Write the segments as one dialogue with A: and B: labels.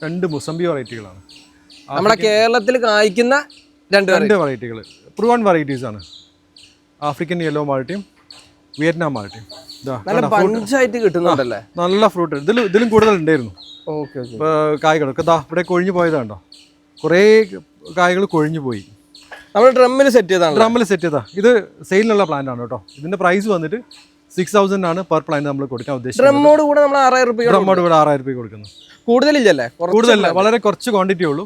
A: രണ്ട് മുസംബി വെറൈറ്റികളാണ്.
B: നമ്മുടെ കേരളത്തിൽ കായ്ക്കുന്ന രണ്ട്
A: വെറൈറ്റികൾ പ്രൂവൺ വെറൈറ്റീസ് ആണ്. ആഫ്രിക്കൻ യെല്ലോ മാൾട്ടിയും വിയറ്റ്നാം മാൾട്ടിയും.
B: നല്ല പഞ്ചായിട്ട് കിട്ടുന്നുണ്ടല്ലേ?
A: നല്ല ഫ്രൂട്ട്. ഇതിലും കൂടുതൽ ഉണ്ടായിരുന്നു കായ്കളൊക്കെ. ഇവിടെ കൊഴിഞ്ഞു പോയതാണ്ടോ, കുറേ കായ്കൾ കൊഴിഞ്ഞു പോയി.
B: നമ്മൾ ഡ്രമ്മിൽ സെറ്റ് ചെയ്താ.
A: ഇത് സെയിലിനുള്ള പ്ലാന്റ് ആണ് കേട്ടോ. ഇതിന്റെ പ്രൈസ് വന്നിട്ട് 6000 ആണ് പെർ പ്ലാന്റ് നമ്മൾ കൊടുക്കാൻ ഉദ്ദേശിക്കുന്നത്.
B: ഡ്രമ്മോട് കൂടെ നമ്മൾ 6000
A: രൂപ കൊടുക്കുന്നു.
B: കൂടുതലില്ലല്ലേ?
A: കൂടുതലല്ല, വളരെ കുറച്ച് ക്വാണ്ടിറ്റി ഉള്ളൂ.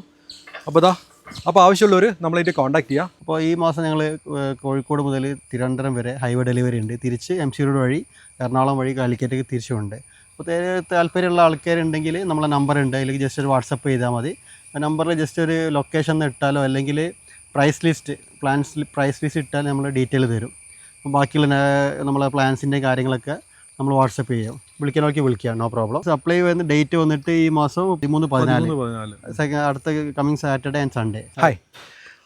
A: അപ്പോൾ ആവശ്യമുള്ളവർ നമ്മളായിട്ട് കോൺടാക്ട് ചെയ്യാം.
C: അപ്പോൾ ഈ മാസം ഞങ്ങൾ കോഴിക്കോട് മുതൽ തിരുവനന്തപുരം വരെ ഹൈവേ ഡെലിവറി ഉണ്ട്. തിരിച്ച് MC റോഡ് വഴി എറണാകുളം വഴി കാലിക്കറ്റേക്ക് തിരിച്ചുണ്ട്. അപ്പോൾ താല്പര്യമുള്ള ആൾക്കാരുണ്ടെങ്കിൽ നമ്മളെ നമ്പർ ഉണ്ട്, അതിലേക്ക് ജസ്റ്റ് ഒരു വാട്സപ്പ് ചെയ്താൽ മതി. ആ നമ്പറിൽ ജസ്റ്റ് ഒരു ലൊക്കേഷൻ ഇട്ടാലോ അല്ലെങ്കിൽ പ്രൈസ് ലിസ്റ്റ് ഇട്ടാൽ നമ്മൾ ഡീറ്റെയിൽ തരും. ബാക്കിയുള്ള നമ്മളെ പ്ലാൻസിൻ്റെ കാര്യങ്ങളൊക്കെ നമ്മൾ വാട്സപ്പ് ചെയ്യാം. വിളിക്കാം, നോ പ്രോബ്ലം. സപ്ലൈ വരുന്ന ഡേറ്റ് വന്നിട്ട് ഈ മാസം 13-14 അടുത്ത coming Saturday and Sunday.
A: Hi,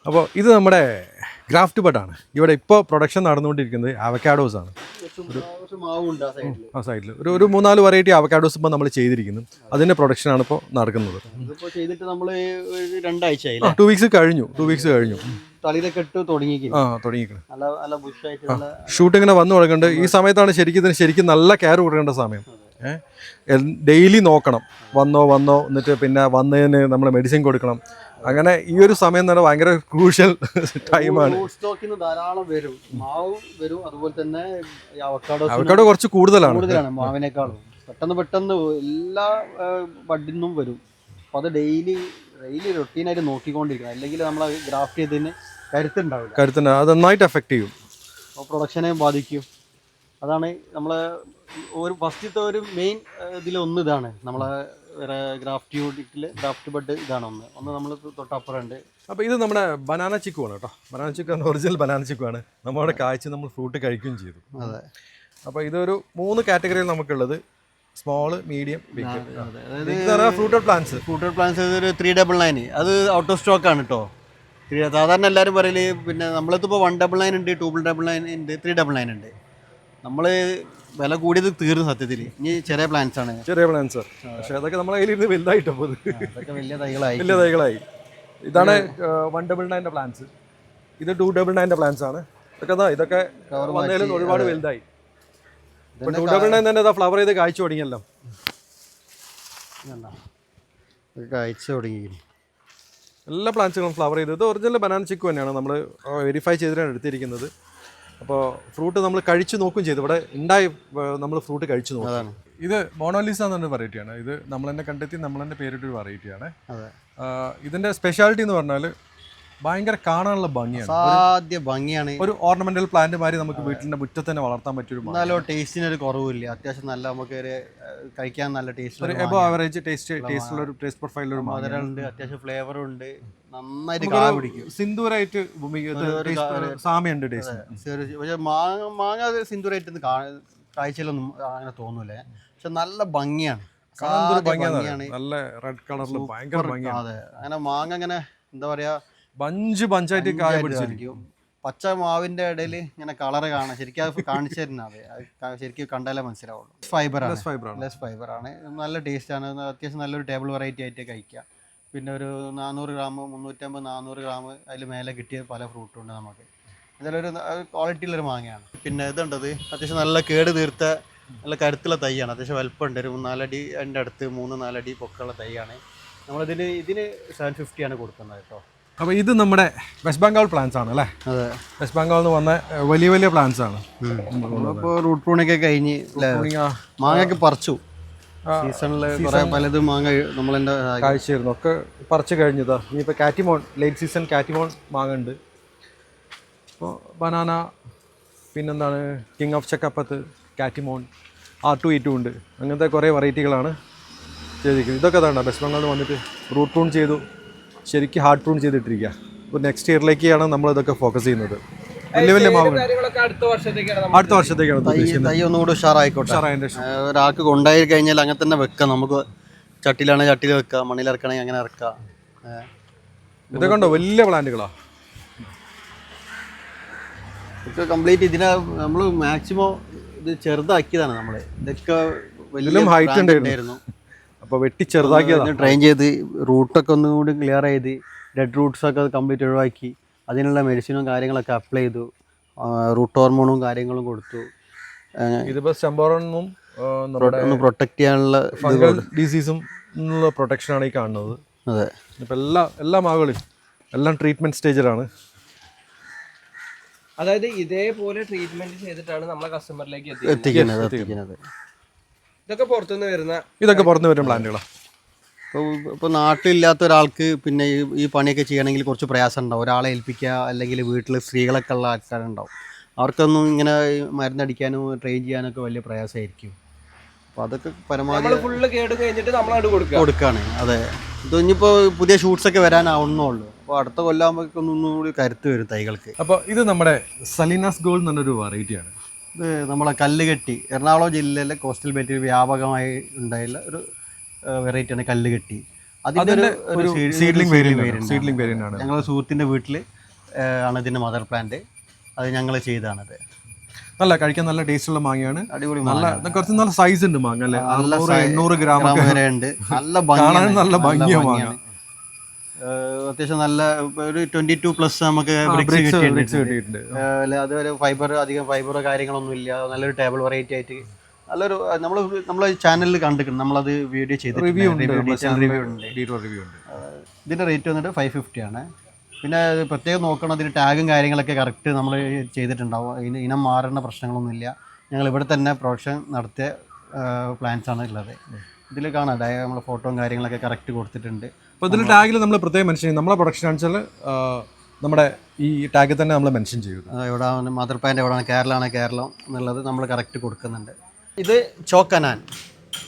A: അപ്പോൾ ഇത് നമ്മുടെ ഗ്രാഫ്റ്റ് ബഡാണ്. ഇവിടെ ഇപ്പോൾ പ്രൊഡക്ഷൻ നടന്നുകൊണ്ടിരിക്കുന്നത് അവക്കാഡോസ് ആണ്. ആ സൈഡിൽ ഒരു 3-4 വെറൈറ്റി അവക്കാഡോസ് ഇപ്പോൾ നമ്മൾ ചെയ്തിരിക്കുന്നു. അതിൻ്റെ പ്രൊഡക്ഷനാണ് ഇപ്പോൾ നടക്കുന്നത്.
C: ചെയ്തിട്ട് നമ്മൾ 2 ആഴ്ചയായി,
A: 2 വീക്സ് കഴിഞ്ഞു.
C: തളിരൊക്കെ ഇട്ട്
A: തുടങ്ങിയിരിക്കണം. ഷൂട്ട് ഇങ്ങനെ വന്നു തുടങ്ങുന്നുണ്ട്. ഈ സമയത്താണ് ശരിക്കും നല്ല കെയർ കൊടുക്കേണ്ട സമയം. ഡെയിലി നോക്കണം, വന്നോ എന്നിട്ട് പിന്നെ വന്നതിന് നമ്മൾ മെഡിസിൻ കൊടുക്കണം. അങ്ങനെ ഈ ഒരു സമയം എന്ന് പറഞ്ഞാൽ ഭയങ്കര ക്രൂഷ്യൽ ടൈമാണ്.
C: ധാരാളം വരും, മാവ് വരും, അതുപോലെ തന്നെ
A: അവക്കാഡോ കുറച്ച് കൂടുതലാണ്
C: മാവിനേക്കാളും. പെട്ടെന്ന് എല്ലാ ബഡിന്നും വരും. അപ്പോൾ അത് ഡെയിലി റൊട്ടീനായിട്ട് നോക്കിക്കൊണ്ടിരിക്കണം, അല്ലെങ്കിൽ നമ്മൾ ഗ്രാഫ്റ്റ് ചെയ്തതിന്
A: കരുത്തുണ്ടാവില്ല. അത് നന്നായിട്ട് എഫക്റ്റ് ചെയ്യും,
C: പ്രൊഡക്ഷനെ ബാധിക്കും. അതാണ് നമ്മളെ ഒരു ഫസ്റ്റത്തെ ഒരു മെയിൻ ഇതിലൊന്ന് ഇതാണ്. നമ്മളെ ഗ്രാഫ്റ്റ് ബഡ് ഇതാണ് ഒന്ന് നമ്മൾ തൊട്ടപ്പുറമുണ്ട്.
A: അപ്പോൾ ഇത് നമ്മുടെ ബനാന ചിക്കു ആണ് കേട്ടോ. ബനാന ചിക്കു ആണ്, ഒറിജിനൽ ബനാന ചിക്കു ആണ്. നമ്മുടെ കാഴ്ച നമ്മൾ ഫ്രൂട്ട് കഴിക്കുകയും ചെയ്തു.
C: അതെ.
A: അപ്പോൾ ഇതൊരു 3 കാറ്റഗറിയിൽ നമുക്കുള്ളത്: സ്മോള്, മീഡിയം, ബിഗ്. ഫ്രൂട്ടഡ്
C: പ്ലാന്റ്സ് ഒരു 399. അത് ഔട്ട് ഓഫ് സ്റ്റോക്ക് ആണ് കേട്ടോ. സാധാരണ എല്ലാവരും പറയല്, പിന്നെ നമ്മളിപ്പോൾ 199 ഉണ്ട്, 299 ഉണ്ട്, 399 ഉണ്ട്. നമ്മൾ വില കൂടിയത് തീർന്നു സത്യത്തിൽ. ഇനി ചെറിയ പ്ലാന്റ്സ് ആണ്.
A: പക്ഷേ അതൊക്കെ നമ്മളെ കയ്യിലിരുന്ന് വലുതായിട്ടോ.
C: അതൊക്കെ വലിയ തൈകളായി.
A: ഇതാണ് 199 പ്ലാന്റ്സ്. ഇത് 299 പ്ലാന്റ്സ് ആണ്. ഇതൊക്കെ വന്നതിലും ഒരുപാട് വലുതായി. 299 തന്നെ ഫ്ലവർ ചെയ്ത് കായ്ച്ചു തുടങ്ങിയല്ലോ. എല്ലാ പ്ലാന്റ്സുകളും ഫ്ലവർ ചെയ്തത് ഒറിജിനൽ ബനാന ചിക്കു തന്നെയാണ്. നമ്മൾ വെരിഫൈ ചെയ്തിട്ടാണ് എടുത്തിരിക്കുന്നത്. അപ്പോൾ ഫ്രൂട്ട് നമ്മൾ കഴിച്ചു നോക്കുകയും ചെയ്തു. ഇവിടെ ഉണ്ടായി നമ്മൾ ഫ്രൂട്ട് കഴിച്ചു നോക്കാം. ഇത് മോണോലിസ എന്നൊരു വെറൈറ്റിയാണ്. ഇത് നമ്മൾ തന്നെ കണ്ടെത്തി നമ്മൾ തന്നെ പേരിട്ടൊരു വെറൈറ്റിയാണ്. ഇതിൻ്റെ സ്പെഷ്യാലിറ്റി എന്ന് പറഞ്ഞാൽ ഭയങ്കര കാണാനുള്ള ഭംഗിയാണ്. ഒരു ഓർണമെന്റൽ പ്ലാന്റ് മാതിരി നമുക്ക് വീട്ടിന്റെ മുറ്റത്ത് തന്നെ വളർത്താൻ പറ്റിയൊരു.
C: നല്ല ടേസ്റ്റിനൊരു കുറവില്ല, അത്യാവശ്യം നല്ല നമുക്ക് കഴിക്കാൻ നല്ല ടേസ്റ്റ്,
A: എബോ ആവറേജ് ടേസ്റ്റുള്ള ഒരു ടേസ്റ്റ് പ്രൊഫൈൽ, ഒരു
C: മധുരമുണ്ട്, അത്യാവശ്യം ഫ്ലേവറും ഉണ്ട്, നന്നായിട്ട് കാ പിടിക്കും.
A: സിന്ദൂരായിട്ട് സാമ്യമുണ്ട് ടേസ്റ്റ്.
C: പക്ഷെ മാങ്ങ സിന്ദൂരായിട്ട് കാഴ്ചയിലൊന്നും അങ്ങനെ തോന്നൂലേ, പക്ഷെ നല്ല ഭംഗിയാണ്.
A: നല്ല റെഡ് കളറിൽ ഭയങ്കര ഭംഗിയാണ്.
C: അതെ, അങ്ങനെ മാങ്ങ അങ്ങനെ എന്താ പറയാ
A: ബഞ്ചായിട്ട് കായ പിടിച്ചിരിക്കും.
C: പച്ച മാവിന്റെ ഇടയിൽ ഇങ്ങനെ കളറ് കാണാം. ശരിക്കും കാണിച്ചു തരുന്നത് ശരിക്കും കണ്ടാലേ മനസ്സിലാവുള്ളൂ. ലെസ് ഫൈബറാണ്, നല്ല ടേസ്റ്റാണ്. അത്യാവശ്യം നല്ലൊരു ടേബിൾ വെറൈറ്റി ആയിട്ട് കഴിക്കാം. പിന്നെ ഒരു 400 ഗ്രാം 350-400 ഗ്രാം അതിൽ മേലെ കിട്ടിയ പല ഫ്രൂട്ടും ഉണ്ട് നമുക്ക്. ഇതിലൊരു ക്വാളിറ്റിയുള്ളൊരു മാങ്ങയാണ്. പിന്നെ ഇതുണ്ടത് അത്യാവശ്യം നല്ല കേട് തീർത്ത നല്ല കരുത്തുള്ള തൈയാണ്. അത്യാവശ്യം വലുപ്പമുണ്ട്, ഒരു 4 അടി അതിൻ്റെ അടുത്ത് 3-4 അടി പൊക്കമുള്ള തൈയാണ്. ഇതിന് 750 ആണ് കൊടുക്കുന്നത് കേട്ടോ.
A: അപ്പോൾ ഇത് നമ്മുടെ വെസ്റ്റ് ബംഗാൾ പ്ലാന്റ്സ് ആണ് അല്ലേ?
C: അതെ,
A: വെസ്റ്റ് ബംഗാളിൽ നിന്ന് വന്ന വലിയ പ്ലാന്റ്സ് ആണ്.
C: ഇപ്പോൾ റൂട്ട് പ്രൂണൊക്കെ കഴിഞ്ഞ് മാങ്ങയൊക്കെ പറിച്ചു. സീസണിൽ കുറേ പലതും മാങ്ങ നമ്മളെൻ്റെ
A: കാഴ്ചയായിരുന്നു, ഒക്കെ പറിച്ചു കഴിഞ്ഞതാ. ഇനിയിപ്പോൾ കാറ്റിമോൺ, ലേറ്റ് സീസൺ കാറ്റിമോൺ മാങ്ങ ഉണ്ട്. അപ്പോൾ ബനാന, പിന്നെന്താണ് കിങ് ഓഫ് ചക്കപ്പത്ത്, കാറ്റിമോൺ, R2E2 ഉണ്ട്. അങ്ങനത്തെ കുറേ വെറൈറ്റികളാണ് ചെയ്തിരിക്കുന്നത്. ഇതൊക്കെ തന്നെ വെസ്റ്റ് ബംഗാളിൽ വന്നിട്ട് റൂട്ട് പ്രൂൺ ചെയ്തു, ശരിക്കും ഹാർഡ് പ്രൂൺ ചെയ്തിട്ടിരിക്കുക. അപ്പോൾ നെക്സ്റ്റ് ഇയറിലേക്കാണ് നമ്മളിതൊക്കെ ഫോക്കസ് ചെയ്യുന്നത്. വലിയ മാവുകൾ അടുത്ത വർഷത്തേക്കാണ്
C: തൈ ഒന്നുകൂടി ഉഷാറായിക്കോട്ടെ. ഒരാൾക്ക് കൊണ്ടായി കഴിഞ്ഞാൽ അങ്ങനെ തന്നെ വെക്കാം. നമുക്ക് ചട്ടിയിലാണെങ്കിൽ ചട്ടിയിൽ വെക്കാം, മണ്ണിലിറക്കണമെങ്കിൽ അങ്ങനെ ഇറക്കാം.
A: ഇതൊക്കെ ഉണ്ടോ വലിയ പ്ലാന്റുകളാണ്.
C: ഇതൊക്കെ കംപ്ലീറ്റ് ഇതിനെ നമ്മൾ മാക്സിമം ഇത് ചെറുതാക്കിയതാണ്. നമ്മൾ ഇതൊക്കെ വലിയ
A: ഹൈറ്റ് ഉണ്ടായിരുന്നു. അപ്പോൾ വെട്ടി ചെറുതാക്കിയതാണ്.
C: ട്രെയിൻ ചെയ്ത് റൂട്ടൊക്കെ ഒന്നും കൂടി ക്ലിയർ ചെയ്ത് ഡെഡ് റൂട്ട്സൊക്കെ കംപ്ലീറ്റ് ഒഴിവാക്കി അതിനുള്ള മെഡിസിനും കാര്യങ്ങളൊക്കെ അപ്ലൈ ചെയ്തു. റൂട്ട് ഹോർമോണും കാര്യങ്ങളും കൊടുത്തു.
A: ഇതിപ്പോൾ സ്റ്റംബോറൊന്നും
C: ഒന്ന് പ്രൊട്ടക്ട് ചെയ്യാനുള്ള
A: ഫംഗൽ ഡിസീസും പ്രൊട്ടക്ഷനാണ് ഈ കാണുന്നത്.
C: അതെ,
A: ഇപ്പം എല്ലാ മാവുകളും എല്ലാം ട്രീറ്റ്മെൻറ്റ് സ്റ്റേജിലാണ്.
B: അതായത് ഇതേപോലെ ട്രീറ്റ്മെന്റ് ചെയ്തിട്ടാണ് നമ്മളെ കസ്റ്റമറിലേക്ക്
C: എത്തിക്കുന്നത്.
B: ഇതൊക്കെ പുറത്തുനിന്ന്
A: വരുന്ന പ്ലാന്റുകളാണ്.
C: ഇപ്പോൾ നാട്ടിലില്ലാത്ത ഒരാൾക്ക് പിന്നെ ഈ പണിയൊക്കെ ചെയ്യണമെങ്കിൽ കുറച്ച് പ്രയാസം ഉണ്ടാവും. ഒരാളെ ഏൽപ്പിക്കുക, അല്ലെങ്കിൽ വീട്ടിൽ സ്ത്രീകളൊക്കെ ഉള്ള ആൾക്കാരുണ്ടാവും. അവർക്കൊന്നും ഇങ്ങനെ മരുന്നടിക്കാനും ട്രെയിൻ ചെയ്യാനൊക്കെ വലിയ പ്രയാസമായിരിക്കും. അപ്പോൾ അതൊക്കെ പരമാവധി
B: ഫുള്ള് കേട് കഴിഞ്ഞിട്ട് നമ്മളായിട്ട്
C: കൊടുക്കുകയാണ്. അതെ, ഇനിയിപ്പോൾ പുതിയ ഷൂട്ട്സൊക്കെ വരാനാവുന്നുള്ളൂ. അപ്പോൾ അടുത്ത കൊല്ലാകുമ്പോഴേക്കൊന്നും ഒന്നുകൂടി കരുത്ത് വരും തൈകൾക്ക്.
A: അപ്പോൾ ഇത് നമ്മുടെ സലീനാസ് ഗോൾഡ് എന്നൊരു വെറൈറ്റിയാണ്.
C: ഇത് നമ്മളെ കല്ലുകെട്ടി, എറണാകുളം ജില്ലയിലെ കോസ്റ്റൽ ബെൽറ്റിൽ വ്യാപകമായി ഉണ്ടായുള്ള ഒരു വെറൈറ്റിയാണ് കല്ലുകെട്ടി. അതിൻ്റെ ഒരു സീഡ്ലിംഗ് വേരിയൻ്റ് ആണ്. ഞങ്ങളുടെ സുഹൃത്തിൻ്റെ വീട്ടിൽ ആണ് ഇതിൻ്റെ മദർ പ്ലാന്റ്. അത് ഞങ്ങൾ ചെയ്തതാണത്.
A: നല്ല കഴിക്കാൻ നല്ല ടേസ്റ്റുള്ള മാങ്ങയാണ്.
C: അടിപൊളി,
A: കുറച്ച് നല്ല സൈസ് ഉണ്ട് മാങ്ങ അല്ലേ. 800 ഗ്രാം വരെ ഉണ്ട്.
C: നല്ല
A: ഭംഗിയാണ് മാങ്ങ.
C: അത്യാവശ്യം നല്ല ഒരു 22+ നമുക്ക് കിട്ടിയിട്ടുണ്ട്. അതുവരെ അധികം ഫൈബറോ കാര്യങ്ങളൊന്നും ഇല്ല. നല്ലൊരു ടേബിൾ വെറൈറ്റി ആയിട്ട് നല്ലൊരു നമ്മളെ ചാനലിൽ കണ്ടിട്ടുണ്ട്. നമ്മളത് വീഡിയോ ചെയ്ത് റിവ്യൂ ഉണ്ട്. ഇതിൻ്റെ റേറ്റ് വന്നിട്ട് 550 ആണ്. പിന്നെ പ്രത്യേകം നോക്കണം, അതിന് ടാഗും കാര്യങ്ങളൊക്കെ കറക്റ്റ് നമ്മൾ ചെയ്തിട്ടുണ്ടാവും. ഇനം മാറുന്ന പ്രശ്നങ്ങളൊന്നുമില്ല. ഞങ്ങൾ ഇവിടെ തന്നെ പ്രൊഡക്ഷൻ നടത്തിയ പ്ലാന്റ്സ് ആണ് ഉള്ളത്. ഇതിൽ കാണാം നമ്മളെ ഫോട്ടോയും കാര്യങ്ങളൊക്കെ കറക്റ്റ് കൊടുത്തിട്ടുണ്ട്.
A: അപ്പോൾ ഇതിൽ ടാഗിൽ നമ്മൾ പ്രത്യേകം മെൻഷൻ ചെയ്യും. നമ്മളെ പ്രൊഡക്ഷൻ ആണെന്ന് വെച്ചാൽ നമ്മുടെ ഈ ടാഗിൽ തന്നെ നമ്മൾ മെൻഷൻ ചെയ്യും.
C: എവിടെയാണ് മദർ പ്ലാന്റ്, എവിടെയാണ് കേരളം എന്നുള്ളത് നമ്മൾ കറക്റ്റ് കൊടുക്കുന്നുണ്ട്. ഇത് ചോക്കനാൻ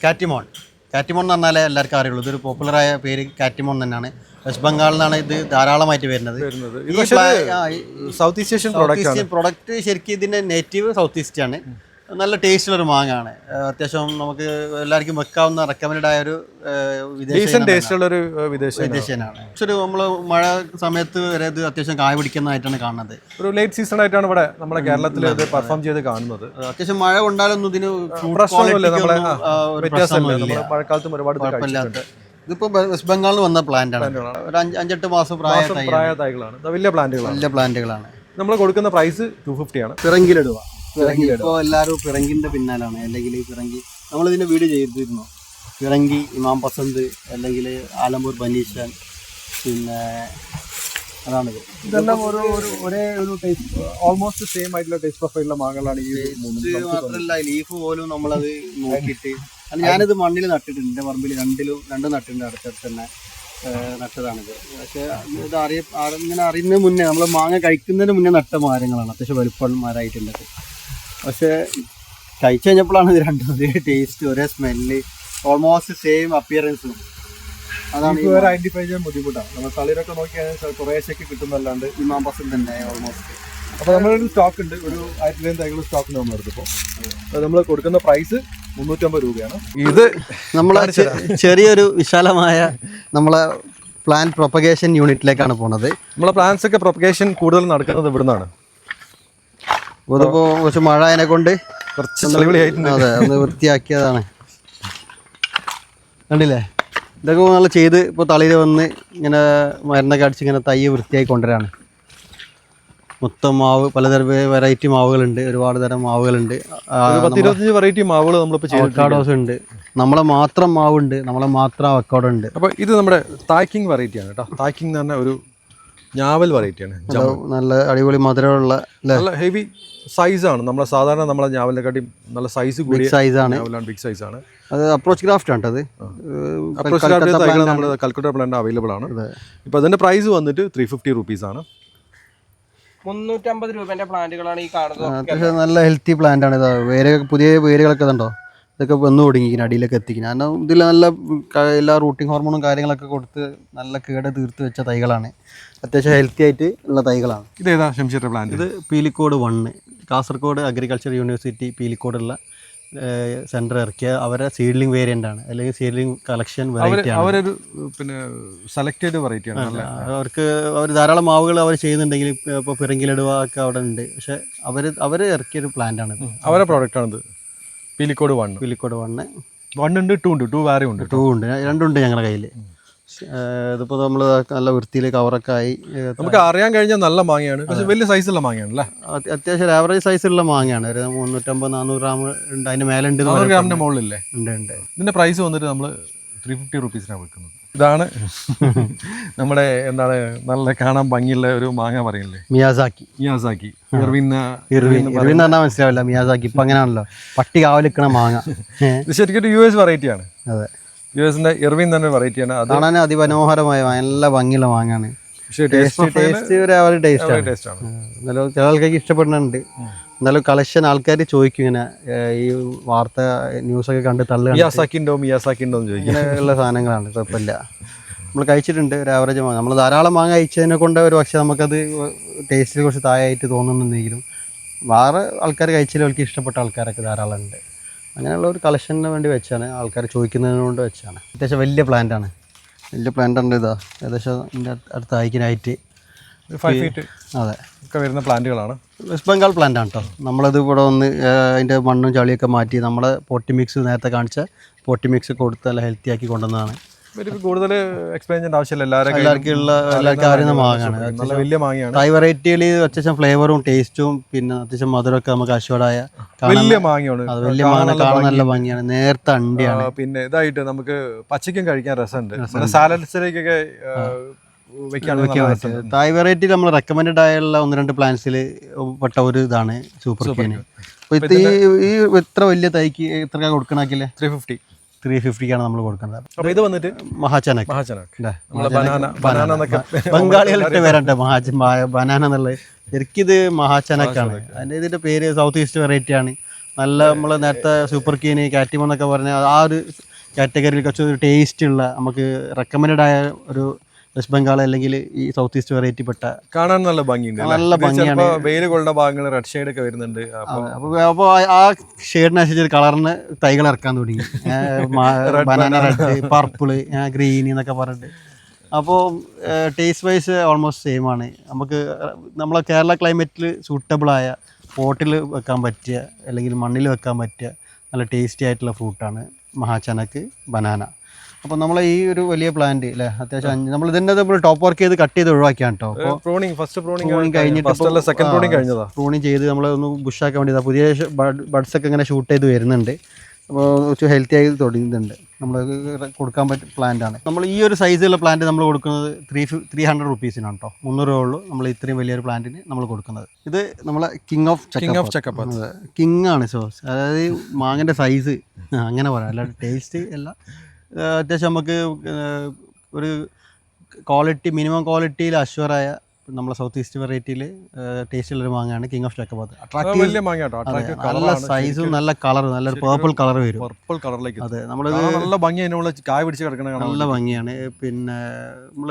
C: കാറ്റിമോൺ എന്ന് പറഞ്ഞാൽ എല്ലാവർക്കും അറിയുള്ളൂ. ഇതൊരു പോപ്പുലറായ പേര് കാറ്റിമോൺ തന്നെയാണ്. വെസ്റ്റ് ബംഗാളിൽ നിന്നാണ് ഇത് ധാരാളമായിട്ട് വരുന്നത്.
A: സൗത്ത് ഈസ്റ്റ് ഏഷ്യൻ
C: പ്രൊഡക്റ്റ് ശരിക്കും ഇതിൻ്റെ നേറ്റീവ് സൗത്ത് ഈസ്റ്റ് ആണ്. നല്ല ടേസ്റ്റുള്ളൊരു മാങ്ങാണ്. അത്യാവശ്യം നമുക്ക് എല്ലാവർക്കും വെക്കാവുന്ന റെക്കമെൻഡ് ആയ ഒരു വിദേശീയനാണ്. പക്ഷെ നമ്മൾ മഴ സമയത്ത് വരെ ഇത് അത്യാവശ്യം കായ പിടിക്കുന്നതായിട്ടാണ് കാണുന്നത്.
A: ഒരു ലേറ്റ് സീസൺ ആയിട്ടാണ് ഇവിടെ നമ്മുടെ കേരളത്തിൽ ഇത് പെർഫോം ചെയ്ത് കാണുന്നത്.
C: അത്യാവശ്യം മഴ കൊണ്ടാലൊന്നും ഇതിന്
A: മഴക്കാലത്തും ഒരുപാട്
C: കുഴപ്പമില്ലാത്ത. ഇതിപ്പോൾ വെസ്റ്റ് ബംഗാളിൽ വന്ന പ്ലാന്റ് ആണ്. ഒരു 5-8 മാസം പ്രായ
A: തൈകളാണ്. വലിയ പ്ലാന്റുകളാണ്. നമ്മൾ കൊടുക്കുന്ന പ്രൈസ് 250 ആണ്.
C: പിറങ്കിലിടുക. ഇപ്പോൾ എല്ലാവരും പിറങ്കിൻ്റെ പിന്നാലാണ്. അല്ലെങ്കിൽ പിറങ്കി നമ്മളിതിൻ്റെ വീഡിയോ ചെയ്തിരുന്നു. പിറങ്കി, ഇമാം പസന്ത്, അല്ലെങ്കിൽ ആലമ്പൂർ ബനീഷൻ, പിന്നെ അതാണിത്.
A: ഇതെല്ലാം ഒരേ ഒരു ടേസ്റ്റ്, ഓൾമോസ്റ്റ് സെയിം ആയിട്ടുള്ള ടേസ്റ്റ് പ്രൊഫൈലുള്ള മാങ്ങകളാണ് ഈ
C: മാത്രമല്ല ലീഫ് പോലും നമ്മളത് നോക്കിയിട്ട്. ഞാനിത് മണ്ണിൽ നട്ടിട്ടുണ്ട്. എൻ്റെ പറമ്പിൽ രണ്ടും നട്ടിട്ടുണ്ട്. അടുത്തടുത്ത് തന്നെ നട്ടതാണിത്. പക്ഷേ ഇത് ഇങ്ങനെ അറിയുന്നതിന് മുന്നേ, നമ്മൾ മാങ്ങ കഴിക്കുന്നതിന് മുന്നേ നട്ട മരങ്ങളാണ്. അത്യാവശ്യം വലുപ്പമാരായിട്ടുണ്ട്. പക്ഷേ കഴിച്ചു കഴിഞ്ഞപ്പോഴാണ് ഇത് രണ്ടും ഒരേ ടേസ്റ്റ്, ഒരേ സ്മെല്ല്, ഓൾമോസ്റ്റ് സെയിം അപ്പിയറൻസും. അതാണ്
A: ഐഡന്റിഫൈ ചെയ്യാൻ ബുദ്ധിമുട്ടാണ്. നമ്മൾ തളിരൊക്കെ നോക്കിയാൽ കുറേശ്ശേക്ക് കിട്ടുന്നല്ലാണ്ട്
C: ഇമാം പസന്ത് തന്നെ ഓൾമോസ്റ്റ്.
A: അപ്പോൾ നമ്മളൊരു സ്റ്റോക്ക് ഉണ്ട്, ഒരു 1000 തൈകൾ സ്റ്റോക്ക് നമ്മൾ എടുത്തപ്പോൾ നമ്മൾ കൊടുക്കുന്ന പ്രൈസ് 350 രൂപയാണ്. ഇത്
C: നമ്മളെ ചെറിയൊരു വിശാലമായ നമ്മളെ പ്ലാന്റ് പ്രൊപ്പഗേഷൻ യൂണിറ്റിലേക്കാണ് പോകുന്നത്.
A: നമ്മളെ പ്ലാന്റ്സ് ഒക്കെ പ്രൊപ്പഗേഷൻ കൂടുതൽ നടക്കുന്നത് ഇവിടുന്നാണ്.
C: ഇതിപ്പോൾ കുറച്ച് മഴ അതിനെ കൊണ്ട്
A: കുറച്ച് ചെളിവിളിയായിട്ടുണ്ട്.
C: അതെ, ഒന്ന് വൃത്തിയാക്കിയതാണ്. കണ്ടില്ലേ, ഇതൊക്കെ നമ്മൾ ചെയ്ത് ഇപ്പോൾ തളിര് വന്ന് ഇങ്ങനെ മരുന്നൊക്കെ അടിച്ച് ഇങ്ങനെ തൈ വൃത്തിയായി കൊണ്ടുവരാണ്. മൊത്തം മാവ്, പലതരം വെറൈറ്റി മാവുകളുണ്ട്. ഒരുപാട് തരം മാവുകളുണ്ട്.
A: 10-25 വെറൈറ്റി മാവുകൾ നമ്മളിപ്പോൾ
C: അവക്കാഡോസ് ഉണ്ട്. നമ്മളെ മാത്രം മാവുണ്ട്, നമ്മളെ മാത്രം അവക്കാഡോ ഉണ്ട്.
A: അപ്പോൾ ഇത് നമ്മുടെ തായ്ക്കിങ് വെറൈറ്റിയാണ് കേട്ടോ. തായ്ക്കിങ് എന്ന് പറഞ്ഞാൽ ഒരു ഞാവൽ വെറൈറ്റിയാണ്.
C: നല്ല അടിപൊളി മധുരമുള്ള
A: നല്ല ഹെവി സൈസാണ്. നമ്മളെ സാധാരണ നമ്മളെ ഞാവലിനെക്കാട്ടി നല്ല സൈസ് കൂടിയ
C: സൈസാണ്.
A: ബിഗ് സൈസാണ്.
C: അത് അപ്രോച്ച് ഗ്രാഫ്റ്റ് ആണ്. അത്
A: നമ്മുടെ കൽക്കട്ട പ്ലാന്റ് അവൈലബിൾ ആണ്. ഇപ്പോൾ അതിൻ്റെ പ്രൈസ് വന്നിട്ട് 350 റുപ്പീസാണ്.
B: 350 രൂപേൻ്റെ പ്ലാന്റുകളാണ് ഈ കാണുന്നത്.
C: അത്യാവശ്യം നല്ല ഹെൽത്തി പ്ലാന്റ് ആണ്. ഇത് പുതിയ വേരുകളൊക്കെ ഇതുണ്ടോ, ഇതൊക്കെ വന്നു തുടങ്ങിയിരിക്കുന്നത്, അടിയിലൊക്കെ എത്തിക്കുന്നത്. കാരണം ഇതിൽ നല്ല എല്ലാ റൂട്ടിംഗ് ഹോർമോണും കാര്യങ്ങളൊക്കെ കൊടുത്ത് നല്ല കേട് തീർത്ത് വെച്ച തൈകളാണ്. അത്യാവശ്യം ഹെൽത്തി ആയിട്ട് ഉള്ള തൈകളാണ്.
A: ഇതേതാ ഷംഷീറിന്റെ പ്ലാന്റ്?
C: ഇത് പീലിക്കോട് 1, കാസർഗോഡ് അഗ്രികൾച്ചർ യൂണിവേഴ്സിറ്റി പീലിക്കോടുള്ള സെൻറ്റർ ഇറക്കിയ അവരെ സീഡ്ലിംഗ് വേരിയൻ്റ് ആണ്, അല്ലെങ്കിൽ സീഡ്ലിംഗ് കളക്ഷൻ വെറൈറ്റി ആണ്.
A: അവരൊരു പിന്നെ സെലക്റ്റഡ് വെറൈറ്റി ആണ്.
C: അവർക്ക് അവർ ധാരാളം മാവുകൾ അവർ ചെയ്യുന്നുണ്ടെങ്കിൽ ഇപ്പോൾ പിറങ്കിലിടുക ഒക്കെ അവിടെ ഉണ്ട്. പക്ഷേ അവർ ഇറക്കിയൊരു പ്ലാന്റ് ആണ്.
A: അവരുടെ പ്രോഡക്റ്റ് ആണിത്. പീലിക്കോട് 1. 1 ഉണ്ട് 2 ഉണ്ട് 2 വേറെ ഉണ്ട്
C: 2 ഉണ്ട്, 2 ഉണ്ട് ഞങ്ങളുടെ കയ്യിൽ. ഇതിപ്പോൾ നമ്മൾ നല്ല വൃത്തിയിൽ കവറൊക്കെ ആയി.
A: നമുക്ക് അറിയാൻ കഴിഞ്ഞാൽ നല്ല മാങ്ങയാണ്, പക്ഷെ വലിയ സൈസുള്ള മാങ്ങയാണ് അല്ലേ?
C: അത്യാവശ്യം ആവറേജ് സൈസുള്ള മാങ്ങയാണ്. ഒരു 350-400 ഗ്രാം ഉണ്ട്, അതിന് മേലെ ഉണ്ട്.
A: 100 ഗ്രാമിന്റെ മുകളിലില്ലേ?
C: ഉണ്ട്.
A: ഇതിന്റെ പ്രൈസ് വന്നിട്ട് നമ്മൾ 350 റുപ്പീസിനാണ് വെക്കുന്നത്. ഇതാണ് നമ്മുടെ എന്താണ് നല്ല കാണാൻ ഭംഗിയുള്ള ഒരു മാങ്ങ പറയില്ലേ,
C: മിയാസാക്കി.
A: ഇർവിൻ
C: എന്ന് പറഞ്ഞാൽ മനസ്സിലാവില്ല. മിയാസാക്കി ഇപ്പം അങ്ങനെയാണല്ലോ, പട്ടി കാവലിക്കണ മാങ്ങ.
A: ഇത് ശരിക്കും ഒരു US വെറൈറ്റിയാണ്.
C: അതെ,
A: US ഇർവിൻ തന്നെ വെറൈറ്റിയാണ്. അത്
C: കാണാൻ അതിമനോഹരമായ നല്ല ഭംഗിയുള്ള മാങ്ങാണ്.
A: പക്ഷേ
C: ടേസ്റ്റ് ഒരു ടേസ്റ്റാണ്. എന്നാലും ചില ആൾക്കാർക്ക് ഇഷ്ടപ്പെടുന്നുണ്ട്. എന്നാലും കളക്ഷൻ ആൾക്കാർ ചോദിക്കും ഇങ്ങനെ, ഈ വാർത്ത ന്യൂസൊക്കെ കണ്ട്
A: മിയാസാക്കി ഉണ്ടോ എന്ന് ചോദിക്കും.
C: ഇങ്ങനെയുള്ള സാധനങ്ങളാണ്, കുഴപ്പമില്ല. നമ്മൾ കഴിച്ചിട്ടുണ്ട് ഒരു ആവറേജ് മാങ്ങ. നമ്മൾ ധാരാളം മാങ്ങ കഴിച്ചതിനെ കൊണ്ട് ഒരു പക്ഷേ നമുക്കത് ടേസ്റ്റിൽ കുറച്ച് താഴായിട്ട് തോന്നുന്നുണ്ടെങ്കിലും വേറെ ആൾക്കാർ കഴിച്ചതിൽ അവർക്ക് ഇഷ്ടപ്പെട്ട ആൾക്കാരൊക്കെ ധാരാളം ഉണ്ട്. അങ്ങനെയുള്ള ഒരു കളക്ഷന് വേണ്ടി വെച്ചാണ്, ആൾക്കാർ ചോദിക്കുന്നതിന് കൊണ്ട് വെച്ചാണ്. അത്യാവശ്യം വലിയ പ്ലാന്റാണ്. ഇതാ ഏകദേശം ഇതിൻ്റെ അടുത്ത ഹൈക്കിനായിട്ട്
A: 5 ഫീറ്റ്
C: അതെ
A: ഒക്കെ വരുന്ന പ്ലാന്റുകളാണ്.
C: വെസ്റ്റ് ബംഗാൾ പ്ലാന്റാണ് കേട്ടോ. നമ്മളത് ഇവിടെ വന്ന് അതിൻ്റെ മണ്ണും ചളിയൊക്കെ മാറ്റി നമ്മളെ പോട്ടി മിക്സ് നേരത്തെ കാണിച്ച പോട്ടി മിക്സ് കൊടുത്ത് നല്ല ഹെൽത്തി ആക്കി കൊണ്ടുവന്നതാണ്.
A: കൂടുതൽ എക്സ്പ്ലെയിൻ ചെയ്യേണ്ട ആവശ്യമില്ല,
C: എല്ലാവർക്കും അറിയുന്ന മാങ്ങയാണ്.
A: നല്ല വലിയ മാങ്ങയാണ്.
C: തായ് വെറൈറ്റിയിൽ അത്യാവശ്യം ഫ്ലേവറും ടേസ്റ്റും പിന്നെ അത്യാവശ്യം മധുരമൊക്കെ നമുക്ക് അശ്വടായ
A: വലിയ മാങ്ങയാണ്.
C: അത് വലിയ മാങ്ങ കാണാൻ നല്ല ഭംഗിയാണ്, നേരത്തെ അണ്ടിയാണ്.
A: പിന്നെ ഇതായിട്ട് നമുക്ക് പച്ചയ്ക്കും കഴിക്കാൻ രസമുണ്ട്, സാലഡ്സിലേക്കൊക്കെ വെക്കാൻ പറ്റും.
C: തായ് വെറൈറ്റി നമ്മൾ റെക്കമെൻഡ് ആയുള്ള 1-2 പ്ലാന്റ്സിൽ പെട്ട ഒരു ഇതാണ് സൂപ്പർ ക്വീൻ. അപ്പോൾ ഈ ഇത്ര വലിയ തൈക്ക് എത്ര കൊടുക്കണാക്കില്ലേ? 350 നമ്മൾ കൊടുക്കുന്നത്.
A: അപ്പോൾ ഇത് വന്നിട്ട്
C: മഹാചനക്.
A: ബംഗാളികളുടെ
C: പേരുണ്ട് ബനാന എന്നുള്ളത്. ശരിക്കിത് മഹാചനക്കാണ്. അതിൻ്റെ ഇതിൻ്റെ പേര് സൗത്ത് ഈസ്റ്റ് വെറൈറ്റി ആണ്. നല്ല നമ്മൾ നേരത്തെ സൂപ്പർ കീന് കാറ്റിമോ എന്നൊക്കെ പറഞ്ഞ ആ ഒരു കാറ്റഗറിയിൽ കുറച്ച് ടേസ്റ്റ് ഉള്ള നമുക്ക് റെക്കമെൻഡ് ആയ ഒരു വെസ്റ്റ് ബംഗാൾ അല്ലെങ്കിൽ ഈ സൗത്ത് ഈസ്റ്റ് വെറൈറ്റി പെട്ട
A: കാണാൻ നല്ല ഭംഗിയുണ്ട്.
C: നല്ല ഭംഗിയാണ്.
A: വെയിൽ കൊള്ളുന്ന ഭാഗങ്ങൾ റെഡ് ഷെയ്ഡ് ഒക്കെ വരുന്നുണ്ട്.
C: അപ്പോൾ ആ ഷെയ്ഡിനനുസരിച്ച് കളറിന് തൈകൾ ഇറക്കാൻ തുടങ്ങി. ബനാന റെഡ്, പർപ്പിള്, ഗ്രീൻ എന്നൊക്കെ പറഞ്ഞിട്ട്. അപ്പോൾ ടേസ്റ്റ് വൈസ് ഓൾമോസ്റ്റ് സെയിം ആണ്. നമുക്ക് നമ്മളെ കേരള ക്ലൈമറ്റിൽ സൂട്ടബിളായ പോട്ടിൽ വെക്കാൻ പറ്റിയ അല്ലെങ്കിൽ മണ്ണിൽ വെക്കാൻ പറ്റിയ നല്ല ടേസ്റ്റി ആയിട്ടുള്ള ഫ്രൂട്ടാണ് മഹാചനക്ക് ബനാന. അപ്പോൾ നമ്മൾ ഈ ഒരു വലിയ പ്ലാന്റ് അല്ലേ, അത്യാവശ്യം നമ്മൾ ഇതിൻ്റെ നമ്മൾ ടോപ്പ് വർക്ക് ചെയ്ത് കട്ട് ചെയ്ത് ഒഴിവാക്കിയാണ് കേട്ടോ. അപ്പോൾ പ്രൂണിങ് കഴിഞ്ഞിട്ട് പ്രൂണിങ് ചെയ്ത് നമ്മൾ ഒന്ന് ബുഷാക്കാൻ വേണ്ടി പുതിയ ബഡ്സ് ഒക്കെ ഇങ്ങനെ ഷൂട്ട് ചെയ്ത് വരുന്നുണ്ട്. അപ്പോൾ കുറച്ച് ഹെൽത്തി ആയി തുടങ്ങുന്നുണ്ട്. നമ്മൾ കൊടുക്കാൻ പറ്റിയ പ്ലാന്റാണ്. നമ്മൾ ഈ ഒരു സൈസുള്ള പ്ലാന്റ് നമ്മൾ കൊടുക്കുന്നത് 300 റുപ്പീസിനാണ് കേട്ടോ. 300 രൂപ ഉള്ളൂ നമ്മൾ ഇത്രയും വലിയൊരു പ്ലാന്റിന് നമ്മൾ കൊടുക്കുന്നത്. ഇത് നമ്മളെ കിങ് ഓഫ് ചക്കപ്പാത്ത്. കിങ് ആണ് സോസ്, അതായത് മാങ്ങൻ്റെ സൈസ് അങ്ങനെ പറയാം, അല്ലാതെ ടേസ്റ്റ് അല്ല. അത്യാവശ്യം നമുക്ക് ഒരു ക്വാളിറ്റി മിനിമം ക്വാളിറ്റിയിൽ അഷ്വറായ നമ്മളെ സൗത്ത് ഈസ്റ്റ് വെറൈറ്റിയിൽ ടേസ്റ്റുള്ളൊരു മാങ്ങയാണ് കിങ് ഓഫ് ചക്കപ്പാത്ത്. നല്ല സൈസും നല്ല കളർ, നല്ലൊരു പേർപ്പിൾ കളർ വരും. അതെ, നമ്മളത്
A: നല്ല ഭംഗിയാണ്, കായ പിടിച്ച് കിടക്കണ
C: നല്ല ഭംഗിയാണ്. പിന്നെ നമ്മൾ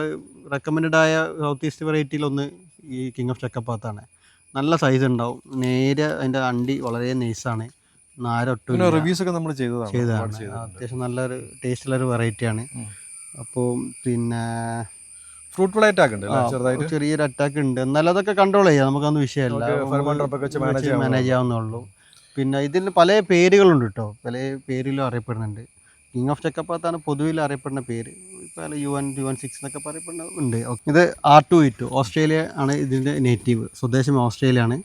C: റെക്കമെൻഡ് ആയ സൗത്ത് ഈസ്റ്റ് വെറൈറ്റിയിലൊന്ന് ഈ കിങ് ഓഫ് ചക്കപ്പാത്താണ്. നല്ല സൈസ് ഉണ്ടാവും, നേരെ അതിൻ്റെ അണ്ടി വളരെ നൈസാണ്,
A: റിവ്യൂസ് ഒക്കെ നമ്മൾ ചെയ്തതാണ്.
C: അത്യാവശ്യം നല്ലൊരു ടേസ്റ്റുള്ളൊരു വെറൈറ്റിയാണ്. അപ്പോൾ പിന്നെ
A: ഫ്രൂട്ട് ഫ്ലൈ അറ്റാക്ക് ഉണ്ട്,
C: ചെറിയൊരു അറ്റാക്ക് ഉണ്ട്, എന്നാലും അതൊക്കെ കൺട്രോൾ ചെയ്യാം, നമുക്കൊന്നും വിഷയമല്ല, മാനേജ് ചെയ്യാവുന്നുള്ളൂ. പിന്നെ ഇതിന് പല പേരുകളുണ്ട് കേട്ടോ, പല പേരിലും അറിയപ്പെടുന്നുണ്ട്. കിങ് ഓഫ് ചക്കപ്പാത്താണ് പൊതുവിൽ അറിയപ്പെടുന്ന പേര്. ഇപ്പോൾ UN6 എന്നൊക്കെ പറയപ്പെടുന്നുണ്ട്. ഇത് R2E2 ഓസ്ട്രേലിയ ആണ് ഇതിൻ്റെ നേറ്റീവ്, സ്വദേശം ഓസ്ട്രേലിയ ആണ്.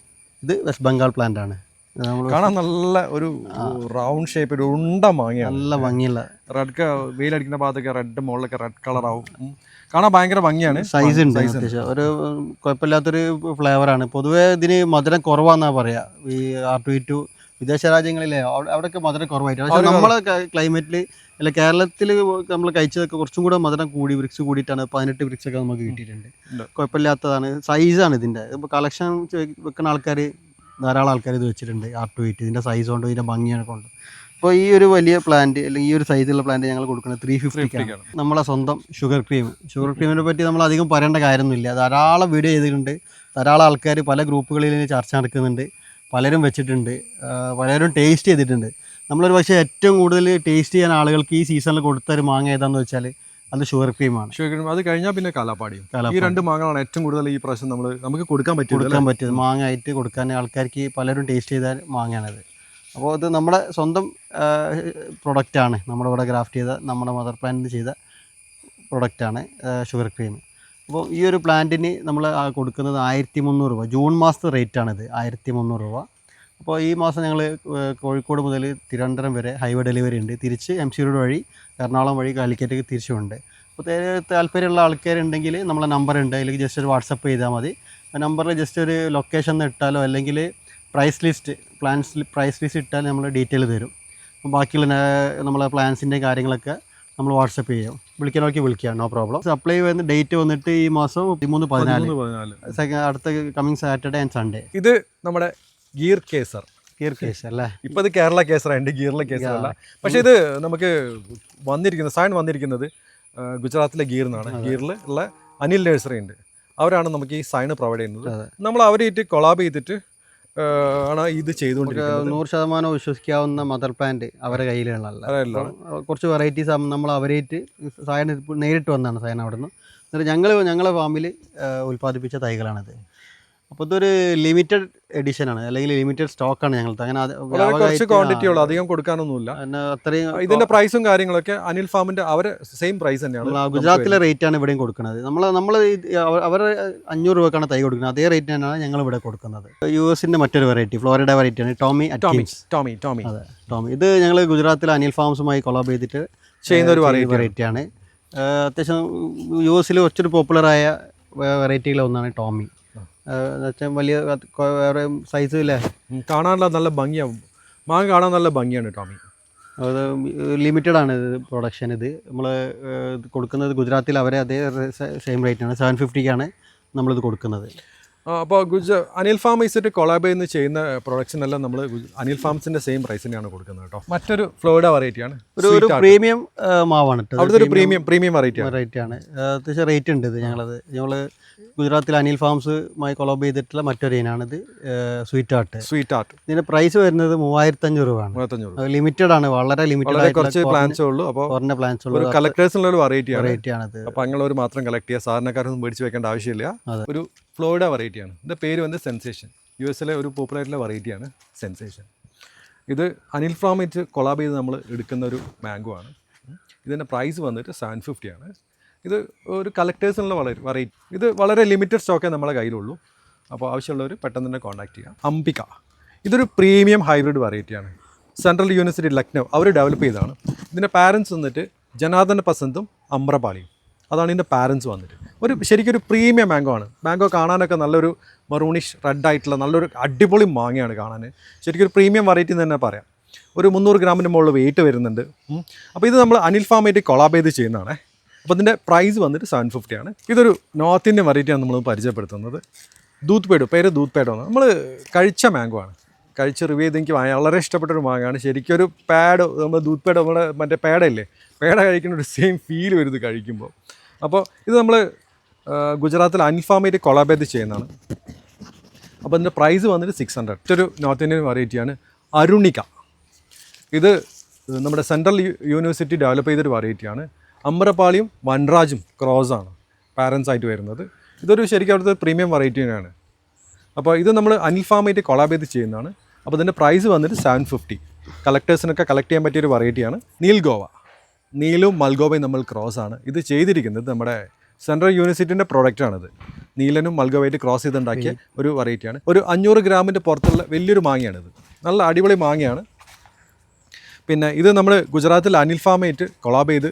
C: ഇത് വെസ്റ്റ് ബംഗാൾ പ്ലാന്റ് ആണ്.
A: കാണാൻ നല്ല ഒരു റൗണ്ട് ഷേപ്പ്, ഒരു ഉണ്ട മാങ്ങയാണ്,
C: നല്ല ഭംഗിയുള്ള.
A: റെഡ് വെയിലടിക്കുന്ന ഭാഗത്തൊക്കെ റെഡ്, മുകളിലൊക്കെ റെഡ് കളറാവും, കാണാൻ ഭയങ്കര ഭംഗിയാണ്.
C: സൈസ് ഉണ്ട്, അത്യാവശ്യം ഒരു കുഴപ്പമില്ലാത്തൊരു ഫ്ലേവറാണ്. പൊതുവേ ഇതിന് മധുരം കുറവാന്നാണ് പറയുക. ഈ R2E2 വിദേശ രാജ്യങ്ങളിലെ അവിടെയൊക്കെ മധുരം കുറവായിട്ട്, പക്ഷേ നമ്മളെ ക്ലൈമറ്റിൽ അല്ല കേരളത്തിൽ നമ്മൾ കഴിച്ചതൊക്കെ കുറച്ചും കൂടെ മധുരം കൂടി, ബ്രിക്സ് കൂടിയിട്ടാണ്. 18 ബ്രിക്സൊക്കെ നമുക്ക് കിട്ടിയിട്ടുണ്ട്. കുഴപ്പമില്ലാത്തതാണ്, സൈസാണ് ഇതിൻ്റെ. ഇപ്പോൾ കളക്ഷൻ വെക്കുന്ന ആൾക്കാർ ധാരാളം ആൾക്കാർ ഇത് വെച്ചിട്ടുണ്ട്. R2E2 ഇതിൻ്റെ സൈസ് കൊണ്ട്, ഇതിൻ്റെ ഭംഗിയാണ് കൊണ്ട്. അപ്പോൾ ഈ ഒരു വലിയ പ്ലാന്റ് അല്ലെങ്കിൽ ഈ ഒരു സൈസുള്ള പ്ലാന്റ് ഞങ്ങൾ കൊടുക്കുന്നത് 350. നമ്മളെ സ്വന്തം ഷുഗർ ക്രീമിനെ പറ്റി നമ്മൾ അധികം പറയേണ്ട കാര്യമൊന്നുമില്ല. ധാരാളം വീഡിയോ ചെയ്തിട്ടുണ്ട്, ധാരാളം ആൾക്കാർ പല ഗ്രൂപ്പുകളിൽ ചർച്ച നടക്കുന്നുണ്ട്, പലരും വെച്ചിട്ടുണ്ട്, പലരും ടേസ്റ്റ് ചെയ്തിട്ടുണ്ട്. നമ്മളൊരു പക്ഷേ ഏറ്റവും കൂടുതൽ ടേസ്റ്റ് ചെയ്യാൻ ആളുകൾക്ക് ഈ സീസണിൽ കൊടുത്തൊരു മാങ്ങ ഏതാണെന്ന് വെച്ചാൽ അത് ഷുഗർ ക്രീമാണ്.
A: അത് കഴിഞ്ഞാൽ പിന്നെ കാലാപ്പാടിയും. ഈ 2 മാങ്ങകളാണ് ഏറ്റവും കൂടുതൽ ഈ പ്രാവശ്യം നമുക്ക് കൊടുക്കാൻ പറ്റിയത്.
C: മാങ്ങ ആയിട്ട് കൊടുക്കാൻ ആൾക്കാർക്ക് പലരും ടേസ്റ്റ് ചെയ്ത മാങ്ങയാണത്. അപ്പോൾ ഇത് നമ്മുടെ സ്വന്തം പ്രൊഡക്റ്റാണ്, നമ്മുടെ ഇവിടെ ഗ്രാഫ്റ്റ് ചെയ്ത നമ്മുടെ മദർ പ്ലാന്റിൽ ചെയ്ത പ്രൊഡക്റ്റാണ് ഷുഗർ ക്രീം. അപ്പോൾ ഈ ഒരു പ്ലാന്റിന് നമ്മൾ കൊടുക്കുന്നത് 1300 രൂപ. ജൂൺ മാസത്തെ റേറ്റാണിത്, 1300 രൂപ. അപ്പോൾ ഈ മാസം ഞങ്ങൾ കോഴിക്കോട് മുതൽ തിരുവനന്തപുരം വരെ ഹൈവേ ഡെലിവറി ഉണ്ട്. തിരിച്ച് MC റോഡ് വഴി എറണാകുളം വഴി കാലിക്കറ്റേക്ക് തിരിച്ചുമുണ്ട്. അപ്പോൾ താല്പര്യമുള്ള ആൾക്കാരുണ്ടെങ്കിൽ നമ്മളെ നമ്പർ ഉണ്ട്, അതിലേക്ക് ജസ്റ്റ് ഒരു വാട്സപ്പ് ചെയ്താൽ മതി. ആ നമ്പറിൽ ജസ്റ്റ് ഒരു ലൊക്കേഷൻ ഇട്ടാലോ അല്ലെങ്കിൽ പ്രൈസ് ലിസ്റ്റ് ഇട്ടാൽ നമ്മൾ ഡീറ്റെയിൽ തരും. അപ്പോൾ ബാക്കിയുള്ള നമ്മളെ പ്ലാൻസിൻ്റെ കാര്യങ്ങളൊക്കെ നമ്മൾ വാട്സപ്പ് ചെയ്യും. വിളിക്കാനൊക്കെ വിളിക്കാം, നോ പ്രോബ്ലം. സപ്ലൈ വരുന്ന ഡേറ്റ് വന്നിട്ട് ഈ മാസം 13-14 അടുത്ത കമ്മിങ് സാറ്റർഡേ ആൻഡ് സൺഡേ.
A: ഇത് നമ്മുടെ ഗീർ കേസർ
C: അല്ലേ?
A: ഇപ്പം ഇത് കേരള കേസറായിട്ട് ഗീറിലെ കേസറല്ല. പക്ഷേ ഇത് നമുക്ക് സാധനം വന്നിരിക്കുന്നത് ഗുജറാത്തിലെ ഗീർ എന്നാണ്. ഗീറിൽ ഉള്ള അനിൽ നഴ്സറി ഉണ്ട്, അവരാണ് നമുക്ക് ഈ സൈൻ പ്രൊവൈഡ് ചെയ്യുന്നത്. നമ്മൾ അവരായിട്ട് കൊളാബ് ചെയ്തിട്ട് ആണ് ഇത് ചെയ്തുകൊണ്ടിരിക്കുന്നത്.
C: 100% വിശ്വസിക്കാവുന്ന മദർ പ്ലാന്റ് അവരുടെ കയ്യിലുള്ള കുറച്ച് വെറൈറ്റീസ് നമ്മൾ അവരായിട്ട് സാധനം നേരിട്ട് വന്നതാണ് സാധനം അവിടെ നിന്ന്. എന്നിട്ട് ഞങ്ങളെ ഫാമിൽ ഉൽപ്പാദിപ്പിച്ച തൈകളാണിത്. അപ്പോൾ ഇതൊരു ലിമിറ്റഡ് എഡിഷനാണ്, അല്ലെങ്കിൽ ലിമിറ്റഡ് സ്റ്റോക്കാണ് ഞങ്ങൾക്ക്. അങ്ങനെ
A: കുറച്ച് ക്വാണ്ടിറ്റി ഉള്ളൂ, അധികം കൊടുക്കാനൊന്നും.
C: അത്രയും
A: ഇതിന്റെ പ്രൈസും കാര്യങ്ങളൊക്കെ അനിൽ ഫാമിന്റെ അവരെ സെയിം പ്രൈസ് തന്നെയാണ്.
C: ഗുജറാത്തിലെ റേറ്റ് ആണ് ഇവിടെ കൊടുക്കുന്നത്. നമ്മൾ അവർ 500 രൂപക്കാണ് തൈ കൊടുക്കുന്നത്, അതേ റേറ്റ് തന്നെയാണ് ഞങ്ങൾ ഇവിടെ കൊടുക്കുന്നത്. US മറ്റൊരു വെറൈറ്റി, ഫ്ലോറിഡ വെറൈറ്റിയാണ് ടോമി. ഇത് ഞങ്ങൾ ഗുജറാത്തിലെ അനിൽ ഫാംസുമായി കൊളാബ് ചെയ്തിട്ട്
A: ചെയ്യുന്ന ഒരു
C: വെറൈറ്റിയാണ്. അത്യാവശ്യം US കുറച്ചൊരു പോപ്പുലറായ വെറൈറ്റികളൊന്നാണ് ടോമി. വലിയ സൈസ് ഇല്ലേ,
A: കാണാനുള്ള നല്ല ഭംഗിയാവും, മാങ്ങ കാണാൻ നല്ല ഭംഗിയാണ് ടോമി.
C: അത് ലിമിറ്റഡ് ആണ് ഇത് പ്രൊഡക്ഷൻ. ഇത് നമ്മൾ കൊടുക്കുന്നത് ഗുജറാത്തിൽ അവരെ അതേ സെയിം റേറ്റാണ്, 750-ക്കാണ് നമ്മളിത് കൊടുക്കുന്നത്.
A: അപ്പോൾ അനിൽ ഫാം വെച്ചിട്ട് കൊളാബ് ചെയ്യുന്ന പ്രൊഡക്ഷൻ എല്ലാം നമ്മൾ അനിൽ ഫാംസിന്റെ സെയിം പ്രൈസ് തന്നെയാണ് കൊടുക്കുന്നത് കേട്ടോ. മറ്റൊരു ഫ്ലോറിഡ വെറൈറ്റിയാണ്,
C: ഒരു പ്രീമിയം മാവാണ്.
A: അവിടുത്തെ ഒരു പ്രീമിയം
C: വെറൈറ്റിയാണ്. അത്യാവശ്യം റേറ്റ് ഉണ്ട് ഇത്. ഞങ്ങൾ ഗുജറാത്തിൽ അനിൽ ഫാംസുമായി കൊളാബ് ചെയ്തിട്ടുള്ള മറ്റൊരു ഇനാണിത്, സ്വീറ്റ് ആർട്ട്. ഇതിന്റെ പ്രൈസ് വരുന്നത് 3500 രൂപയാണ്. ലിമിറ്റഡ് ആണ്, വളരെ ലിമിറ്റഡ്,
A: കുറച്ച് പ്ലാന്റ്സേ ഉള്ളൂ. അപ്പോൾ
C: കുറഞ്ഞ പ്ലാന്റ്സ് ഉള്ളൂ.
A: കളക്ടേഴ്സിനുള്ള ഒരു വെറൈറ്റിയാണ്.
C: ഇത്
A: അപ്പോൾ അങ്ങനെയുള്ളവർ മാത്രം കളക്ട് ചെയ്യുക, സാധാരണക്കാരൊന്നും മേടിച്ച് വെക്കേണ്ട ആവശ്യമില്ല. ഒരു ഫ്ലോറിഡ വെറൈറ്റിയാണ്. ഇതിൻ്റെ പേര് വന്ന് സെൻസേഷൻ. US ഒരു പോപ്പുലറായിട്ടുള്ള വെറൈറ്റിയാണ് സെൻസേഷൻ. ഇത് അനിൽ ഫാം വെച്ച് കൊളാബ് ചെയ്ത് നമ്മൾ എടുക്കുന്ന ഒരു മാംഗോ ആണ്. ഇതിൻ്റെ പ്രൈസ് വന്നിട്ട് 750 ആണ്. ഇത് ഒരു കളക്ടേഴ്സിനുള്ള വെറൈറ്റി. ഇത് വളരെ ലിമിറ്റഡ് സ്റ്റോക്കേ നമ്മളെ കയ്യിലുള്ളൂ. അപ്പോൾ ആവശ്യമുള്ളവർ പെട്ടെന്ന് തന്നെ കോൺടാക്ട് ചെയ്യാം. അംബിക ഇതൊരു പ്രീമിയം ഹൈബ്രിഡ് വെറൈറ്റിയാണ്. സെൻട്രൽ യൂണിവേഴ്സിറ്റി ലക്നൗ അവർ ഡെവലപ്പ് ചെയ്തതാണ്. ഇതിൻ്റെ പാരൻസ് വന്നിട്ട് ജനാർദ്ദൻ പസന്തും അമ്രപാളിയും, അതാണ് ഇതിൻ്റെ പാരൻസ് വന്നിട്ട്. ശരിക്കൊരു പ്രീമിയം മാംഗോ ആണ്. മാംഗോ കാണാനൊക്കെ നല്ലൊരു മറൂണിഷ് റെഡായിട്ടുള്ള നല്ലൊരു അടിപൊളി മാങ്ങയാണ് കാണാൻ. ശരിക്കും ഒരു പ്രീമിയം വെറൈറ്റി എന്ന് തന്നെ പറയാം. ഒരു 300 ഗ്രാമിൻ്റെ മുകളിൽ വെയിറ്റ് വരുന്നുണ്ട്. അപ്പോൾ ഇത് നമ്മൾ അനിൽ ഫാമായിട്ട് കൊളാബ് ചെയ്ത് ചെയ്യുന്നതാണ്. അപ്പോൾ ഇതിൻ്റെ പ്രൈസ് വന്നിട്ട് 750 ആണ്. ഇതൊരു നോർത്ത് ഇന്ത്യൻ വെറൈറ്റിയാണ് നമ്മൾ പരിചയപ്പെടുത്തുന്നത്. ദൂത് പേഡോ, പേര് ദൂത് പേഡോ ആണ്. നമ്മൾ കഴിച്ച മാംഗോ ആണ്, കഴിച്ച് റിവ്യൂ ചെയ്ത് എനിക്ക് വളരെ ഇഷ്ടപ്പെട്ടൊരു മാങ്ങയാണ്. ശരിക്കും ഒരു പാഡ്, നമ്മൾ ദൂത് പേഡോ, നമ്മുടെ മറ്റേ പേടയില്ലേ, പേട കഴിക്കുന്ന ഒരു സെയിം ഫീൽ വരുന്നത് കഴിക്കുമ്പോൾ. അപ്പോൾ ഇത് നമ്മൾ ഗുജറാത്തിൽ അനിൽ ഫാമായിട്ട് കൊളാബ് ചെയ്ത് ചെയ്യുന്നതാണ്. അപ്പോൾ ഇതിൻ്റെ പ്രൈസ് വന്നിട്ട് 600. ഇതൊരു നോർത്ത് ഇന്ത്യൻ വെറൈറ്റിയാണ് അരുണിക. ഇത് നമ്മുടെ സെൻട്രൽ യൂണിവേഴ്സിറ്റി ഡെവലപ്പ് ചെയ്തൊരു വെറൈറ്റിയാണ്. അമ്രപാളിയും വൻരാജും ക്രോസാണ് പാരൻസ് ആയിട്ട് വരുന്നത്. ഇതൊരു ശരിക്കും അവിടുത്തെ പ്രീമിയം വെറൈറ്റി തന്നെയാണ്. അപ്പോൾ ഇത് നമ്മൾ അനിൽ ഫാമായിട്ട് കൊളാബ് ചെയ്ത് ചെയ്യുന്നതാണ്. അപ്പോൾ ഇതിൻ്റെ പ്രൈസ് വന്നിട്ട് 750. കളക്ടേഴ്സിനൊക്കെ കളക്ട് ചെയ്യാൻ പറ്റിയൊരു വെറൈറ്റിയാണ്. നീലും മൽഗോവയും നമ്മൾ ക്രോസാണ്. ഇത് ചെയ്തിരിക്കുന്നത് നമ്മുടെ സെൻട്രൽ യൂണിവേഴ്സിറ്റിൻ്റെ പ്രോഡക്റ്റാണിത്. നീലനും മൽഗോവയായിട്ട് ക്രോസ് ചെയ്തുണ്ടാക്കിയ ഒരു വെറൈറ്റിയാണ്. ഒരു 500 ഗ്രാമിൻ്റെ പുറത്തുള്ള വലിയൊരു മാങ്ങയാണിത്. നല്ല അടിപൊളി മാങ്ങയാണ്. പിന്നെ ഇത് നമ്മൾ ഗുജറാത്തിൽ അനിൽ ഫാമായിട്ട് കൊളാബ് ചെയ്ത്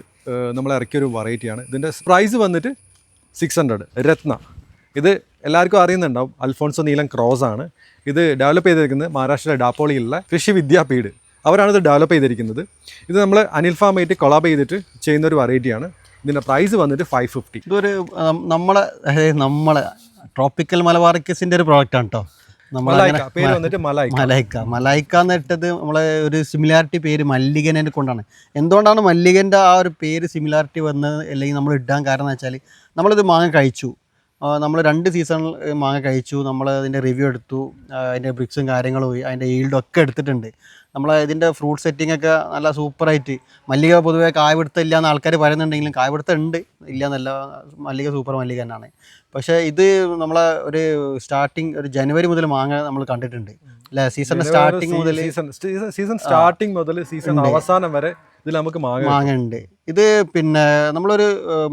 A: നമ്മൾ ഇറക്കിയൊരു വെറൈറ്റിയാണ്. ഇതിൻ്റെ പ്രൈസ് വന്നിട്ട് 600. രത്ന, ഇത് എല്ലാവർക്കും അറിയുന്നുണ്ടാവും, അൽഫോൺസോ നീലം ക്രോസാണ്. ഇത് ഡെവലപ്പ് ചെയ്തിരിക്കുന്നത് മഹാരാഷ്ട്രയിലെ ഡാപ്പോളിയിലുള്ള കൃഷി വിദ്യാപീഠ്, അവരാണ് ഇത് ഡെവലപ്പ് ചെയ്തിരിക്കുന്നത്. ഇത് നമ്മൾ അനിൽ ഫാമായിട്ട് കൊളാബ് ചെയ്തിട്ട് ചെയ്യുന്നൊരു വെറൈറ്റിയാണ്. ഇതിൻ്റെ പ്രൈസ് വന്നിട്ട് 550.
C: ഇതൊരു നമ്മളെ ട്രോപ്പിക്കൽ മലബാറിക്കസിൻ്റെ ഒരു പ്രോഡക്റ്റാണ് കേട്ടോ.
A: പേര് വന്നിട്ട്
C: മലൈക്ക എന്നിട്ടത് നമ്മളെ ഒരു സിമിലാരിറ്റി പേര് മല്ലികനെ കൊണ്ടാണ്. എന്തുകൊണ്ടാണ് മല്ലികൻ്റെ ആ ഒരു പേര് സിമിലാരിറ്റി വന്നത് അല്ലെങ്കിൽ നമ്മൾ ഇടാൻ കാരണം എന്ന് വെച്ചാൽ നമ്മളിത് മാങ്ങ കഴിച്ചു, നമ്മൾ 2 സീസൺ മാങ്ങ കഴിച്ചു, നമ്മൾ അതിൻ്റെ റിവ്യൂ എടുത്തു, അതിൻ്റെ ബ്രിക്സും കാര്യങ്ങളും അതിൻ്റെ ഈൽഡും ഒക്കെ എടുത്തിട്ടുണ്ട്. നമ്മൾ ഇതിൻ്റെ ഫ്രൂട്ട് സെറ്റിംഗ് ഒക്കെ നല്ല സൂപ്പറായിട്ട്. മല്ലിക പൊതുവേ കായ്പിടുത്തം ഇല്ല എന്ന് ആൾക്കാർ പറയുന്നുണ്ടെങ്കിലും കായ്പിടുത്തം ഉണ്ട്, ഇല്ല എന്നല്ല, മല്ലിക സൂപ്പർ മല്ലിക തന്നെയാണ്. പക്ഷേ ഇത് നമ്മളെ ഒരു സ്റ്റാർട്ടിങ് ഒരു ജനുവരി മുതൽ മാങ്ങ നമ്മൾ കണ്ടിട്ടുണ്ട് അല്ലേ? സീസൺ സ്റ്റാർട്ടിങ് മുതൽ
A: സീസൺ സ്റ്റാർട്ടിങ് മുതൽ സീസൺ അവസാനം വരെ ഇതിൽ നമുക്ക് മാങ്ങ
C: ഉണ്ട്. ഇത് പിന്നെ നമ്മളൊരു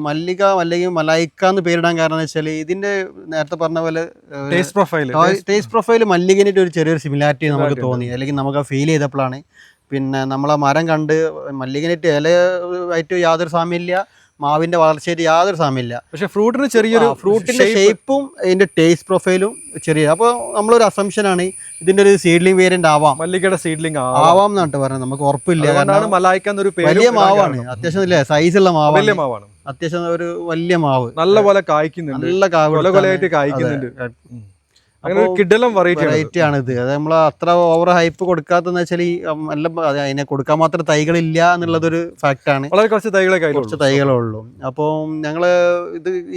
C: മലൈക്ക എന്ന് പേരിടാൻ കാരണം എന്ന് വെച്ചാൽ ഇതിന്റെ നേരത്തെ പറഞ്ഞ പോലെ ടേസ്റ്റ് പ്രൊഫൈൽ മല്ലികനായിട്ട് ഒരു ചെറിയൊരു സിമിലാരിറ്റി നമുക്ക് തോന്നി, അല്ലെങ്കിൽ നമുക്ക് ഫീൽ ചെയ്തപ്പോഴാണ്. പിന്നെ നമ്മളെ മരം കണ്ട് മല്ലികനായിട്ട് ഇലയായിട്ട് യാതൊരു സാമ്യമില്ല, മാവിന്റെ വളർച്ചയായിട്ട് യാതൊരു സാമ്യമില്ല.
A: പക്ഷെ ഫ്രൂട്ടിന് ചെറിയൊരു
C: ഫ്രൂട്ടിന്റെ ഷേപ്പും ഇതിന്റെ ടേസ്റ്റ് പ്രൊഫൈലും ചെറിയ. അപ്പോൾ നമ്മളൊരു അസംഷനാണ് ഇതിന്റെ ഒരു സീഡ്ലിംഗ് വേരിയന്റ് ആവാം,
A: മല്ലികയുടെ സീഡ്ലിംഗ്
C: ആവാം എന്നാണ് പറഞ്ഞത്. നമുക്ക് ഉറപ്പില്ല,
A: വലിയ
C: മാവാണ്, അത്യാവശ്യം ഇല്ലേ സൈസുള്ള മാവാണ്, അത്യാവശ്യം ഒരു വലിയ മാവ്,
A: നല്ല പോലെ കായ്ക്കുന്നുണ്ട്,
C: നല്ല
A: കായ്ക്കുന്നുണ്ട്. അങ്ങനെ ഒരു കിടിലം വെറൈറ്റി
C: ആണ് ഇത്. അത് നമ്മൾ അത്ര ഓവർ ഹൈപ്പ് കൊടുക്കാത്തെന്ന് വെച്ചാൽ എല്ലാം അതിനെ കൊടുക്കാൻ മാത്രം തൈകളില്ല എന്നുള്ളതൊരു ഫാക്റ്റാണ്.
A: വളരെ കുറച്ച്
C: തൈകളേ ഉള്ളൂ. അപ്പോൾ ഞങ്ങൾ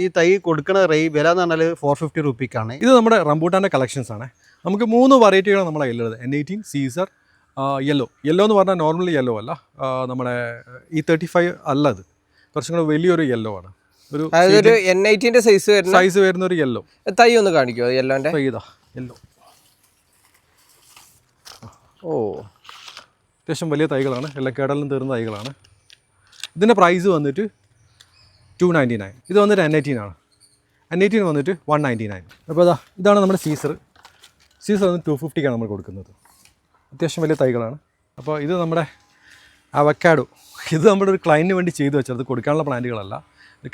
C: ഈ തൈ കൊടുക്കുന്ന വില എന്ന് പറഞ്ഞാൽ 450 രൂപയ്ക്കാണ്.
A: ഇത് നമ്മുടെ റംബൂട്ടാൻ്റെ കളക്ഷൻസ് ആണ്. നമുക്ക് 3 വെറൈറ്റികളാണ് നമ്മളെ കയ്യിലുള്ളത്. N18, സീസർ, യെല്ലോ എന്ന് പറഞ്ഞാൽ നോർമലി യെല്ലോ അല്ല, നമ്മുടെ E35 അല്ല, അത് കുറച്ചും കൂടെ വലിയൊരു യെല്ലോ ആണ്. ഒരു
B: N18 സൈസ്
A: വരുന്ന ഒരു യെല്ലോ
B: തൈ ഒന്ന് കാണിക്കുമോ? യെല്ലോന്റെ
A: യെല്ലോ അത്യാവശ്യം വലിയ തൈകളാണ്, എല്ലാം കേടലും തീർന്ന തൈകളാണ്. ഇതിൻ്റെ പ്രൈസ് വന്നിട്ട് 299. ഇത് വന്നിട്ട് N18 ആണ്. N18 വന്നിട്ട് 199. അപ്പോൾ ഇതാണ് നമ്മുടെ സീസർ വന്നിട്ട് 250ക്കാണ് നമ്മൾ കൊടുക്കുന്നത്. അത്യാവശ്യം വലിയ തൈകളാണ്. അപ്പോൾ ഇത് നമ്മുടെ അവക്കാഡോ, ഇത് നമ്മുടെ ഒരു ക്ലയൻറ്റിന് വേണ്ടി ചെയ്തു വെച്ചത്, അത് കൊടുക്കാനുള്ള പ്ലാന്റുകളല്ല,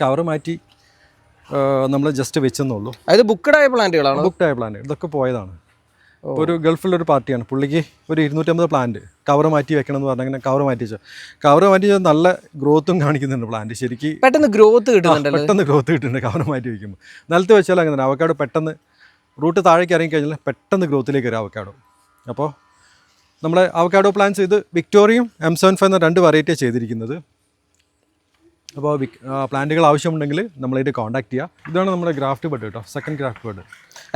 A: കവർ മാറ്റി നമ്മൾ ജസ്റ്റ് വെച്ചെന്നുള്ളൂ.
B: അത് ബുക്ക്ഡായ പ്ലാന്റുകളാണ്?
A: ബുക്ക്ഡായ പ്ലാന്റ്, ഇതൊക്കെ പോയതാണ്. ഒരു ഗൾഫിലൊരു പാർട്ടിയാണ്, പുള്ളിക്ക് ഒരു 250 പ്ലാന്റ് കവർ മാറ്റി വെക്കണം എന്ന് പറഞ്ഞാൽ കവർ മാറ്റി വെച്ചാൽ നല്ല ഗ്രോത്തും കാണിക്കുന്നുണ്ട് പ്ലാന്റ്. ശരിക്കും
B: പെട്ടെന്ന് ഗ്രോത്ത്
A: കിട്ടുന്നുണ്ട് കവർ മാറ്റി വെക്കുമ്പോൾ. നിലത്ത് വെച്ചാൽ അങ്ങനെ അവക്കാഡോ പെട്ടെന്ന് റൂട്ട് താഴേക്ക് ഇറങ്ങി കഴിഞ്ഞാൽ പെട്ടെന്ന് ഗ്രോത്തിലേക്ക് വരും അവക്കാഡോ. അപ്പോൾ നമ്മുടെ അവക്കാഡോ പ്ലാന്റ്സ് ഇത് വിക്ടോറിയും M75 എന്ന 2 വെറൈറ്റിയാണ് ചെയ്തിരിക്കുന്നത്. അപ്പോൾ പ്ലാന്റുകൾ ആവശ്യമുണ്ടെങ്കിൽ നമ്മളായിട്ട് കോൺടാക്ട് ചെയ്യുക. ഇതാണ് നമ്മുടെ ഗ്രാഫ്റ്റ് ബെഡ് കേട്ടോ, സെക്കൻഡ് ഗ്രാഫ്റ്റ് ബെഡ്.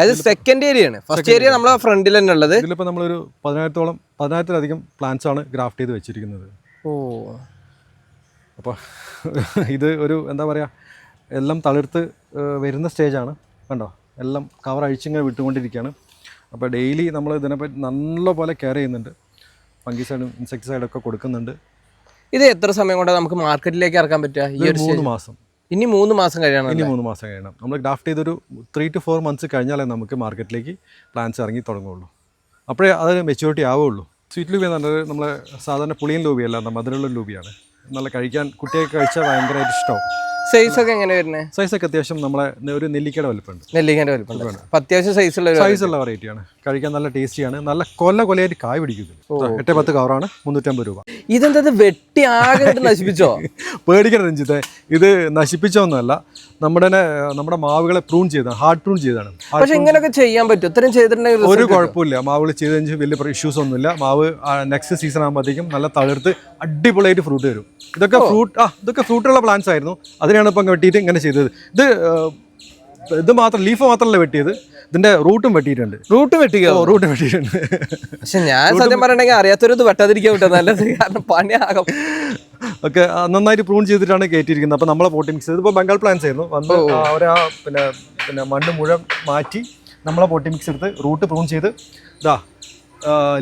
B: അത് സെക്കൻഡ് ഏരിയ ആണ്. ഫസ്റ്റ് ഏരിയ നമ്മളെ ഫ്രണ്ടിൽ തന്നെ ഉള്ളത്.
A: ഇതിലിപ്പോൾ നമ്മളൊരു 10,000-ലധികം പ്ലാന്റ്സ് ആണ് ഗ്രാഫ്റ്റ് ചെയ്ത് വെച്ചിരിക്കുന്നത്. അപ്പോൾ ഇത് ഒരു എന്താ പറയുക, എല്ലാം തളിർത്ത് വരുന്ന സ്റ്റേജാണ്. കണ്ടോ, എല്ലാം കവർ അഴിച്ചിങ്ങനെ വിട്ടുകൊണ്ടിരിക്കുകയാണ്. അപ്പോൾ ഡെയിലി നമ്മൾ ഇതിനെപ്പറ്റി നല്ലപോലെ കെയർ ചെയ്യുന്നുണ്ട്. ഫംഗിസൈഡും ഇൻസെക്ടിസൈഡൊക്കെ കൊടുക്കുന്നുണ്ട്.
B: ഇത് എത്ര സമയം കൊണ്ട് നമുക്ക് മാർക്കറ്റിലേക്ക് ഇറക്കാൻ പറ്റുക? ഈ ഒരു
A: 3 മാസം.
B: ഇനി 3 മാസം കഴിയണം.
A: ഇനി 3 മാസം കഴിയണം. നമ്മൾ ഗ്രാഫ്റ്റ് ചെയ്തൊരു 3 to 4 months കഴിഞ്ഞാലേ നമുക്ക് മാർക്കറ്റിലേക്ക് പ്ലാന്റ്സ് ഇറങ്ങി തുടങ്ങുള്ളൂ. അപ്പോഴേ അത് മെച്യൂരിറ്റി ആവുള്ളൂ. സ്വീറ്റ് ലൂബി എന്ന് പറഞ്ഞാൽ നമ്മളെ സാധാരണ പുളിയൻ ലൂബിയല്ല, മധുരമുള്ള ലൂബിയാണ്. നല്ല കഴിക്കാൻ കുട്ടിയൊക്കെ കഴിച്ചാൽ ഭയങ്കരമായിട്ട് ഇഷ്ടമാവും.
B: സൈസൊക്കെ എങ്ങനെ വരുന്നത്?
A: സൈസൊക്കെ അത്യാവശ്യം നമ്മളെ ഒരു നെല്ലിക്കയുടെ വലുപ്പമുണ്ട്.
B: നെല്ലിക്കൻ്റെ വലുപ്പമുണ്ട്. അത്യാവശ്യം സൈസുള്ള
A: വെറൈറ്റിയാണ്. കഴിക്കാൻ നല്ല ടേസ്റ്റിയാണ്. നല്ല കൊലയായിട്ട് കായ് പിടിക്കുന്നത്. 8-10 കവറാണ്, 350 രൂപ.
B: ഇതെന്താ വെട്ടി ആകെ നശിപ്പിച്ചോ?
A: പേടിക്കണം രഞ്ജിത്തെ, ഇത് നശിപ്പിച്ചോന്നല്ല, നമ്മുടെ മാവുകളെ പ്രൂൺ ചെയ്താണ്, ഹാർഡ് പ്രൂൺ ചെയ്താണ്.
B: പക്ഷെ ഇങ്ങനെയൊക്കെ ചെയ്യാൻ പറ്റും? ഇത്രയും ചെയ്തിട്ടുണ്ടെങ്കിൽ
A: ഒരു കുഴപ്പമില്ല. മാവുകൾ ചെയ്ത് കഴിഞ്ഞാൽ വലിയ ഇഷ്യൂസ് ഒന്നുമില്ല. മാവ് നെക്സ്റ്റ് സീസൺ ആകുമ്പോഴത്തേക്കും നല്ല തളിർത്ത് അടിപൊളിയായിട്ട് ഫ്രൂട്ട് വരും. ഇതൊക്കെ ഫ്രൂട്ടുള്ള പ്ലാന്റ്സ് ആയിരുന്നു, അതിനാണ് ഇപ്പം വെട്ടിയിട്ട് ഇങ്ങനെ ചെയ്തത്. ഇത് മാത്രം ലീഫ് മാത്രമല്ല വെട്ടിയത്, ഇതിന്റെ റൂട്ടും വെട്ടിയിട്ടുണ്ട്.
B: റൂട്ട് വെട്ടിയിട്ടുണ്ട്. പക്ഷെ ഞാൻ സത്യം പറയണെങ്കിൽ അറിയാത്തൊരു ഇത് വെട്ടാതിരിക്കാൻ പറ്റും, നല്ലത്. കാരണം പണിയാകും.
A: ഒക്കെ നന്നായിട്ട് പ്രൂൺ ചെയ്തിട്ടാണ് കയറ്റിയിരിക്കുന്നത്. അപ്പോൾ നമ്മളെ പോട്ടി മിക്സ് ഇതിപ്പോൾ ബംഗാൾ പ്ലാന്റ്സ് ആയിരുന്നു, വന്ന് അവരാ പിന്നെ മണ്ണ് മുഴുവൻ മാറ്റി നമ്മളെ പോട്ടി മിക്സ് എടുത്ത് റൂട്ട് പ്രൂൺ ചെയ്ത്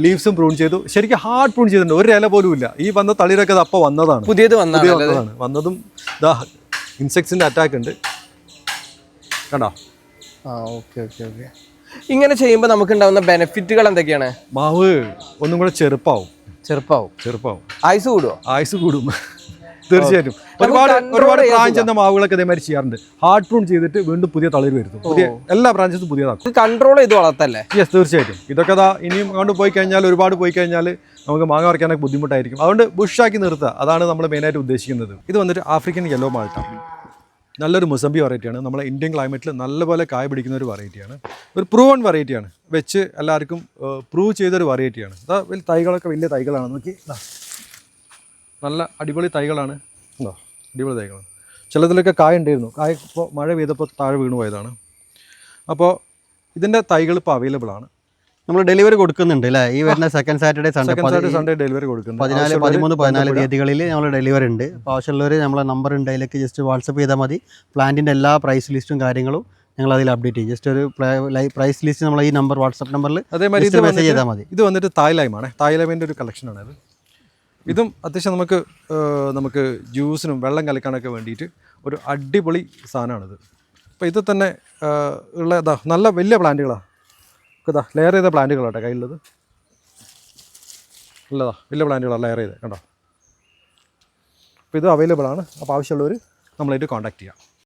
A: ലീവ്സും പ്രൂൺ ചെയ്തു. ശരിക്കും ഹാർഡ് പ്രൂൺ ചെയ്തിട്ടുണ്ട്, ഒരു ഇല പോലും ഇല്ല. ഈ വന്ന തളിരൊക്കെ അത് അപ്പോൾ വന്നതാണ്, വന്നതും ഇൻസെക്ട്സിന്റെ അറ്റാക്ക് ഉണ്ട്, കണ്ടോ?
B: ഇങ്ങനെ ചെയ്യുമ്പോൾ നമുക്ക് ഉണ്ടാവുന്ന ബെനിഫിറ്റുകൾ എന്തൊക്കെയാണ്?
A: മാവ് ഒന്നും കൂടെ ചെറുപ്പാവും. ആയുസ് കൂടും തീർച്ചയായിട്ടും. ഒരുപാട് ബ്രാഞ്ച് എന്ന മാവുകളൊക്കെ ഇതേമാതിരി ചെയ്യാറുണ്ട്. ഹാർഡ് പ്രൂൺ ചെയ്തിട്ട് വീണ്ടും പുതിയ തളിർ വരുന്നു. പുതിയ എല്ലാ ബ്രാഞ്ചസും പുതിയതാക്കും.
B: കൺട്രോൾ ചെയ്ത് വളർത്തല്ലേ?
A: യെസ്, തീർച്ചയായിട്ടും. ഇതൊക്കെ ഇനിയും അങ്ങോട്ട് പോയി കഴിഞ്ഞാൽ, ഒരുപാട് പോയി കഴിഞ്ഞാൽ നമുക്ക് മാങ്ങ പറിക്കാനൊക്കെ ബുദ്ധിമുട്ടായിരിക്കും. അതുകൊണ്ട് ബുഷാക്കി നിർത്തുക, അതാണ് നമ്മൾ മെയിനായിട്ട് ഉദ്ദേശിക്കുന്നത്. ഇത് വന്നിട്ട് ആഫ്രിക്കൻ യെല്ലോ മാൾട്ട, നല്ലൊരു മുസംബി വെറൈറ്റിയാണ്. നമ്മളെ ഇന്ത്യൻ ക്ലൈമറ്റിൽ നല്ലപോലെ കായ പിടിക്കുന്ന ഒരു വെറൈറ്റിയാണ്. ഒരു പ്രൂവൺ വെറൈറ്റിയാണ്, വെച്ച് എല്ലാവർക്കും പ്രൂവ് ചെയ്തൊരു വെറൈറ്റിയാണ്. വലിയ തൈകളൊക്കെ വലിയ തൈകളാണ്. നോക്കി, നല്ല അടിപൊളി തൈകളാണ്. അടിപൊളി തൈകളാണ്. ചിലതിലൊക്കെ കായ ഉണ്ടായിരുന്നു. കായ ഇപ്പോൾ മഴ പെയ്തപ്പോൾ താഴെ വീണു പോയതാണ്. അപ്പോൾ ഇതിൻ്റെ തൈകൾ ഇപ്പോൾ അവൈലബിൾ ആണ്.
C: നമ്മൾ ഡെലിവറി കൊടുക്കുന്നുണ്ട് അല്ലേ? ഈ വരുന്ന second Saturday
A: second Saturday Sunday delivery കൊടുക്കുന്നത്.
C: 14, 13, 14 തീയതികളിൽ നമ്മൾ ഡെലിവറി ഉണ്ട്. അപ്പോൾ ആവശ്യമുള്ളവർ നമ്മളെ നമ്പർ ഉണ്ട്, അതിലേക്ക് ജസ്റ്റ് വാട്സപ്പ് ചെയ്താൽ മതി. പ്ലാന്റിൻ്റെ എല്ലാ പ്രൈസ് ലിസ്റ്റും കാര്യങ്ങളും ഞങ്ങൾ അതിൽ അപ്ഡേറ്റ് ചെയ്യും. ജസ്റ്റ് ഒരു പ്രൈസ് ലിസ്റ്റ് നമ്മൾ ഈ നമ്പർ വാട്സപ്പ് നമ്പറിൽ
A: അതേമാതിരി
C: മെസ്സേജ് ചെയ്താൽ മതി.
A: ഇത് വന്നിട്ട് തായ്ലൈമാണ്. തായ്ലൈമിൻ്റെ ഒരു കളക്ഷനാണ് ഇത്. ഇതും അത്യാവശ്യം നമുക്ക് ജ്യൂസിനും വെള്ളം കലക്കാനൊക്കെ വേണ്ടിയിട്ട് ഒരു അടിപൊളി സാധനമാണിത്. അപ്പോൾ ഇത് തന്നെ ഉള്ള നല്ല വലിയ പ്ലാന്റുകളാണ്. ഇതാ ലെയർ ചെയ്ത പ്ലാന്റുകളാട്ടെ കയ്യിലുള്ളത്. ഉള്ളതാ വലിയ പ്ലാന്റുകളാണ് ലെയർ ചെയ്ത് കണ്ടോ. അപ്പോൾ ഇത് അവൈലബിൾ ആണ്. അപ്പോൾ ആവശ്യമുള്ളവർ നമ്മളായിട്ട് കോൺടാക്ട് ചെയ്യാം.